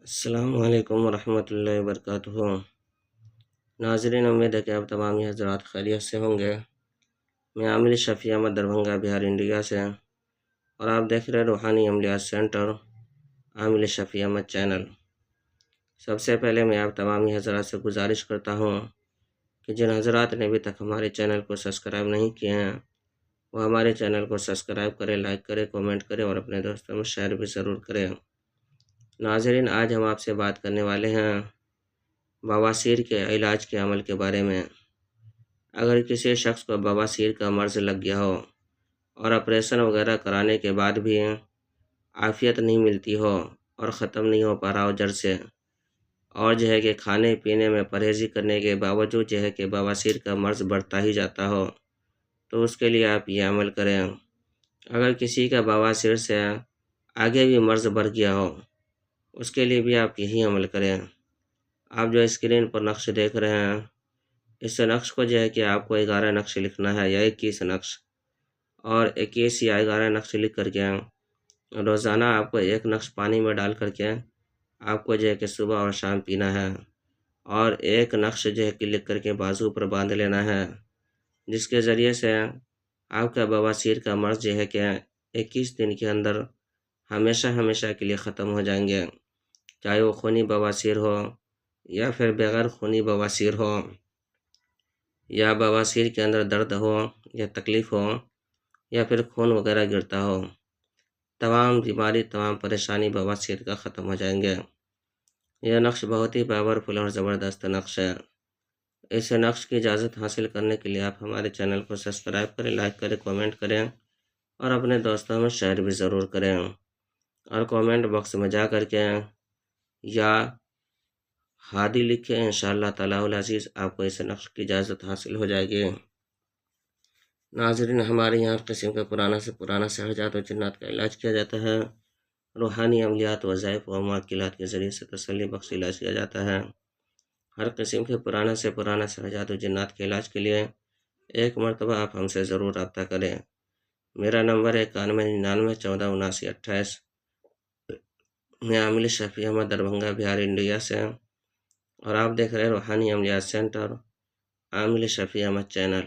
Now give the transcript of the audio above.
السلام علیکم ورحمۃ اللہ وبرکاتہ۔ ناظرین، امید ہے کہ آپ تمام ہی حضرات خیریت سے ہوں گے۔ میں عامل شفیع احمد دربھنگہ بہار انڈیا سے، اور آپ دیکھ رہے روحانی عملیات سینٹر عامل شفیع احمد چینل۔ سب سے پہلے میں آپ تمام ہی حضرات سے گزارش کرتا ہوں کہ جن حضرات نے ابھی تک ہمارے چینل کو سبسکرائب نہیں کیے ہیں وہ ہمارے چینل کو سبسکرائب کریں، لائک کریں، کومنٹ کریں اور اپنے دوستوں میں شیئر بھی ضرور کریں۔ ناظرین، آج ہم آپ سے بات کرنے والے ہیں بواسیر کے علاج کے عمل کے بارے میں۔ اگر کسی شخص کو بواسیر کا مرض لگ گیا ہو اور آپریشن وغیرہ کرانے کے بعد بھی عافیت نہیں ملتی ہو اور ختم نہیں ہو پا رہا ہو جڑ سے، اور کہ کھانے پینے میں پرہیزی کرنے کے باوجود کہ بواسیر کا مرض بڑھتا ہی جاتا ہو، تو اس کے لیے آپ یہ عمل کریں۔ اگر کسی کا بواسیر سے آگے بھی مرض بڑھ گیا ہو، اس کے لیے بھی آپ یہی عمل کریں۔ آپ جو اسکرین پر نقش دیکھ رہے ہیں، اس نقش کو کہ آپ کو 11 نقش لکھنا ہے یا 21 نقش، اور 21 یا 11 نقش لکھ کر کے روزانہ آپ کو ایک نقش پانی میں ڈال کر کے آپ کو کہ صبح اور شام پینا ہے، اور ایک نقش کہ لکھ کر کے بازو پر باندھ لینا ہے، جس کے ذریعے سے آپ کا بواسیر کا مرض کہ 21 دن کے اندر ہمیشہ کے لیے ختم ہو جائیں گے، چاہے وہ خونی بواسیر ہو یا پھر بغیر خونی بواسیر ہو، یا بواسیر کے اندر درد ہو یا تکلیف ہو یا پھر خون وغیرہ گرتا ہو، تمام بیماری، تمام پریشانی بواسیر کا ختم ہو جائیں گے۔ یہ نقش بہت ہی پاورفل اور زبردست نقش ہے۔ اس نقش کی اجازت حاصل کرنے کے لیے آپ ہمارے چینل کو سبسکرائب کریں، لائک کریں، کومنٹ کریں اور اپنے دوستوں میں شیئر بھی ضرور کریں، اور کومنٹ باکس میں جا کر کے یا ہادی لکھیں، انشاءاللہ تعالی العزیز آپ کو اس نقش کی اجازت حاصل ہو جائے گی۔ ناظرین، ہمارے یہاں ہر قسم کا پرانا سحرجات و جنات کا علاج کیا جاتا ہے۔ روحانی عملیات، وظائف و معقلات کے ذریعے سے تسلی بخش علاج کیا جاتا ہے۔ ہر قسم کے پرانا سحرجات و جنات کے علاج کے لیے ایک مرتبہ آپ ہم سے ضرور رابطہ کریں۔ میرا نمبر ہے 9199147928۔ میں عامل شفیع احمد دربھنگہ بہار انڈیا سے، اور آپ دیکھ رہے روحانی عملیات سینٹر عامل شفیع احمد چینل۔